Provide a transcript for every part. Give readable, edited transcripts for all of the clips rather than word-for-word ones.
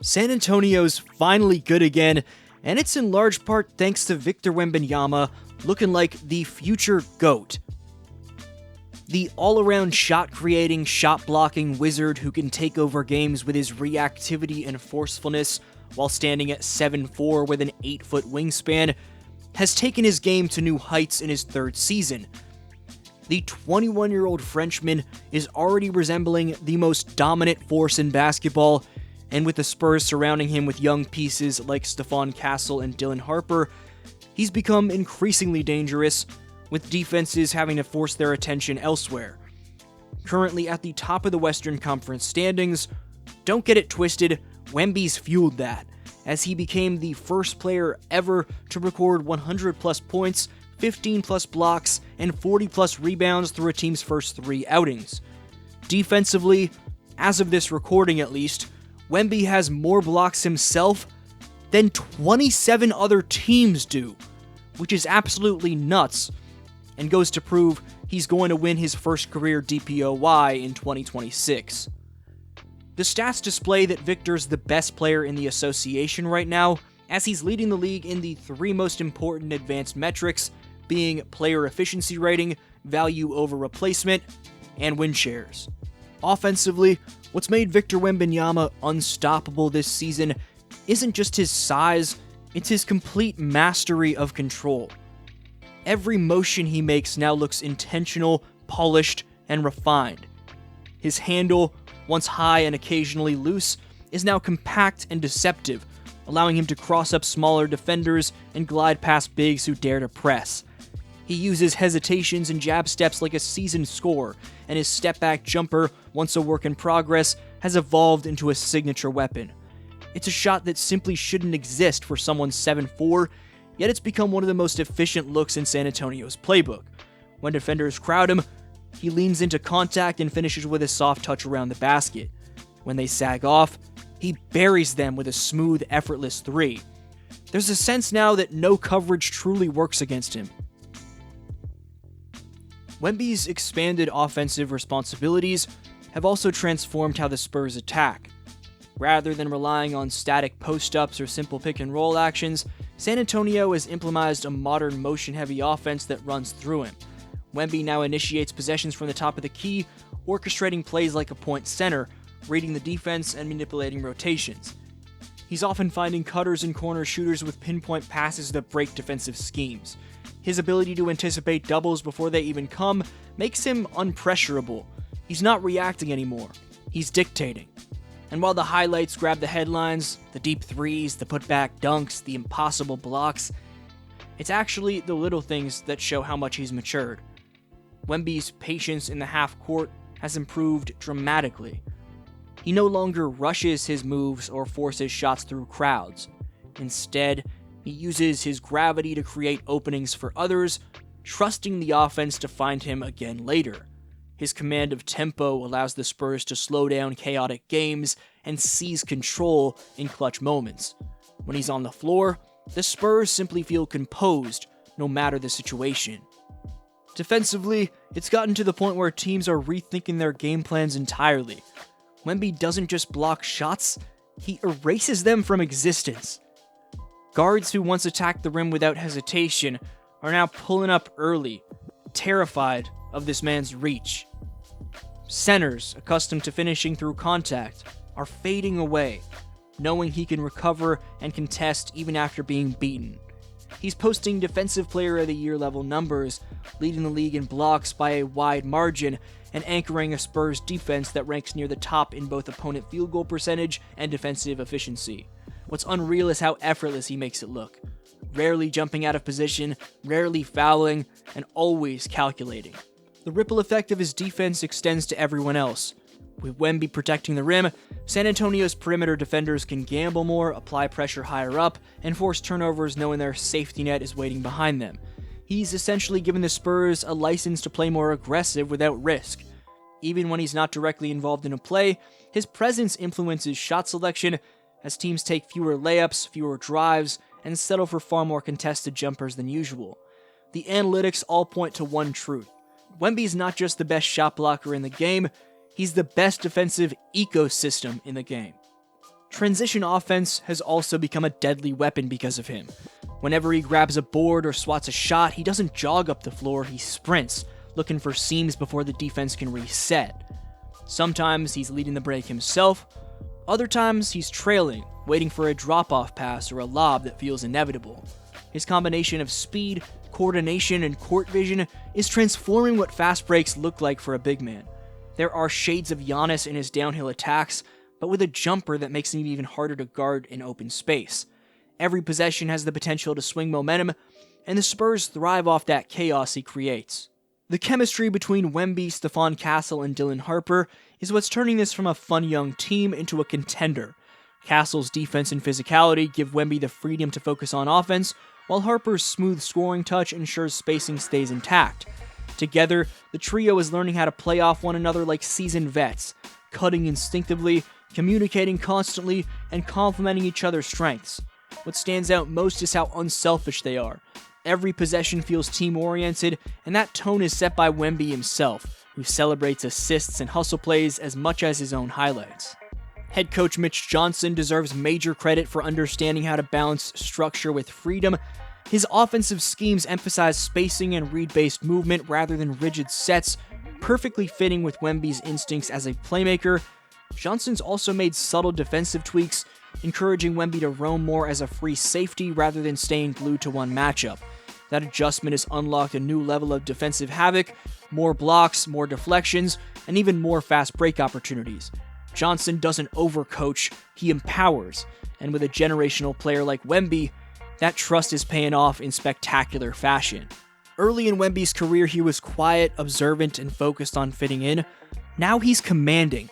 San Antonio's finally good again, and it's in large part thanks to Victor Wembanyama looking like the future GOAT. The all-around shot-creating, shot-blocking wizard who can take over games with his reactivity and forcefulness while standing at 7'4" with an 8-foot wingspan has taken his game to new heights in his third season. The 21-year-old Frenchman is already resembling the most dominant force in basketball, and with the Spurs surrounding him with young pieces like Stephon and Dylan Harper, he's become increasingly dangerous, with defenses having to force their attention elsewhere. Currently at the top of the Western Conference standings, don't get it twisted, Wemby's fueled that, as he became the first player ever to record 100-plus points, 15-plus blocks, and 40-plus rebounds through a team's first 3 outings. Defensively, as of this recording at least, Wemby has more blocks himself than 27 other teams do, which is absolutely nuts, and goes to prove he's going to win his first career DPOY in 2026. The stats display that Victor's the best player in the association right now, as he's leading the league in the 3 most important advanced metrics, being player efficiency rating, value over replacement, and win shares. Offensively, what's made Victor Wembanyama unstoppable this season isn't just his size, it's his complete mastery of control. Every motion he makes now looks intentional, polished, and refined. His handle, once high and occasionally loose, is now compact and deceptive, allowing him to cross up smaller defenders and glide past bigs who dare to press. He uses hesitations and jab steps like a seasoned scorer, and his step-back jumper, once a work in progress, has evolved into a signature weapon. It's a shot that simply shouldn't exist for someone 7'4", yet it's become one of the most efficient looks in San Antonio's playbook. When defenders crowd him, he leans into contact and finishes with a soft touch around the basket. When they sag off, he buries them with a smooth, effortless 3. There's a sense now that no coverage truly works against him. Wemby's expanded offensive responsibilities have also transformed how the Spurs attack. Rather than relying on static post-ups or simple pick-and-roll actions, San Antonio has implemented a modern motion-heavy offense that runs through him. Wemby now initiates possessions from the top of the key, orchestrating plays like a point center, reading the defense and manipulating rotations. He's often finding cutters and corner shooters with pinpoint passes that break defensive schemes. His ability to anticipate doubles before they even come makes him unpressurable. He's not reacting anymore, he's dictating. And while the highlights grab the headlines, the deep threes, the putback dunks, the impossible blocks, it's actually the little things that show how much he's matured. Wemby's patience in the half court has improved dramatically. He no longer rushes his moves or forces shots through crowds. Instead, he uses his gravity to create openings for others, trusting the offense to find him again later. His command of tempo allows the Spurs to slow down chaotic games and seize control in clutch moments. When he's on the floor, the Spurs simply feel composed, no matter the situation. Defensively, it's gotten to the point where teams are rethinking their game plans entirely. Wemby doesn't just block shots, he erases them from existence. Guards who once attacked the rim without hesitation are now pulling up early, terrified of this man's reach. Centers, accustomed to finishing through contact, are fading away, knowing he can recover and contest even after being beaten. He's posting Defensive Player of the Year level numbers, leading the league in blocks by a wide margin, and anchoring a Spurs defense that ranks near the top in both opponent field goal percentage and defensive efficiency. What's unreal is how effortless he makes it look. Rarely jumping out of position, rarely fouling, and always calculating. The ripple effect of his defense extends to everyone else. With Wemby protecting the rim, San Antonio's perimeter defenders can gamble more, apply pressure higher up, and force turnovers knowing their safety net is waiting behind them. He's essentially given the Spurs a license to play more aggressive without risk. Even when he's not directly involved in a play, his presence influences shot selection as teams take fewer layups, fewer drives, and settle for far more contested jumpers than usual. The analytics all point to one truth. Wemby's not just the best shot blocker in the game, he's the best defensive ecosystem in the game. Transition offense has also become a deadly weapon because of him. Whenever he grabs a board or swats a shot, he doesn't jog up the floor, he sprints, looking for seams before the defense can reset. Sometimes he's leading the break himself, other times he's trailing, waiting for a drop-off pass or a lob that feels inevitable. His combination of speed, coordination, and court vision is transforming what fast breaks look like for a big man. There are shades of Giannis in his downhill attacks, but with a jumper that makes him even harder to guard in open space. Every possession has the potential to swing momentum, and the Spurs thrive off that chaos he creates. The chemistry between Wemby, Stephon Castle, and Dylan Harper is what's turning this from a fun young team into a contender. Castle's defense and physicality give Wemby the freedom to focus on offense, while Harper's smooth scoring touch ensures spacing stays intact. Together, the trio is learning how to play off one another like seasoned vets, cutting instinctively, communicating constantly, and complementing each other's strengths. What stands out most is how unselfish they are. Every possession feels team-oriented, and that tone is set by Wemby himself, who celebrates assists and hustle plays as much as his own highlights. Head coach Mitch Johnson deserves major credit for understanding how to balance structure with freedom. His offensive schemes emphasize spacing and read-based movement rather than rigid sets, perfectly fitting with Wemby's instincts as a playmaker. Johnson's also made subtle defensive tweaks, encouraging Wemby to roam more as a free safety rather than staying glued to one matchup. That adjustment has unlocked a new level of defensive havoc, more blocks, more deflections, and even more fast break opportunities. Johnson doesn't overcoach, he empowers, and with a generational player like Wemby, that trust is paying off in spectacular fashion. Early in Wemby's career, he was quiet, observant, and focused on fitting in. Now he's commanding.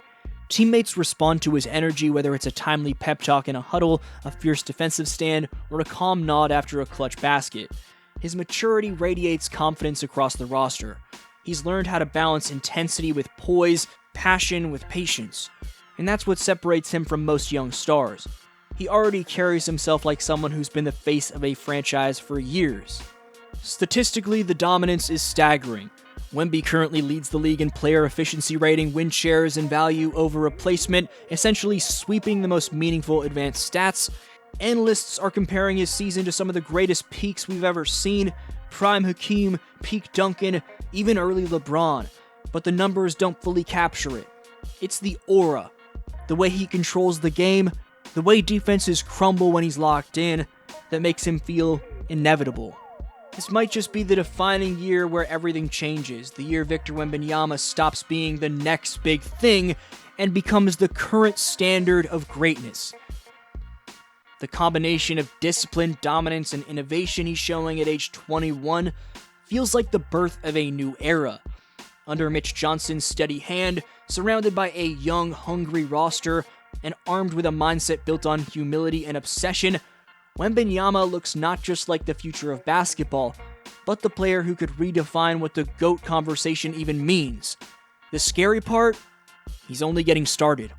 Teammates respond to his energy, whether it's a timely pep talk in a huddle, a fierce defensive stand, or a calm nod after a clutch basket. His maturity radiates confidence across the roster. He's learned how to balance intensity with poise, passion with patience. And that's what separates him from most young stars. He already carries himself like someone who's been the face of a franchise for years. Statistically, the dominance is staggering. Wemby currently leads the league in player efficiency rating, win shares, and value over replacement, essentially sweeping the most meaningful advanced stats. Analysts are comparing his season to some of the greatest peaks we've ever seen, prime Hakeem, peak Duncan, even early LeBron, but the numbers don't fully capture it. It's the aura, the way he controls the game, the way defenses crumble when he's locked in, that makes him feel inevitable. This might just be the defining year where everything changes, the year Victor Wembanyama stops being the next big thing and becomes the current standard of greatness. The combination of discipline, dominance, and innovation he's showing at age 21 feels like the birth of a new era. Under Mitch Johnson's steady hand, surrounded by a young, hungry roster, and armed with a mindset built on humility and obsession, Wembanyama looks not just like the future of basketball, but the player who could redefine what the GOAT conversation even means. The scary part? He's only getting started.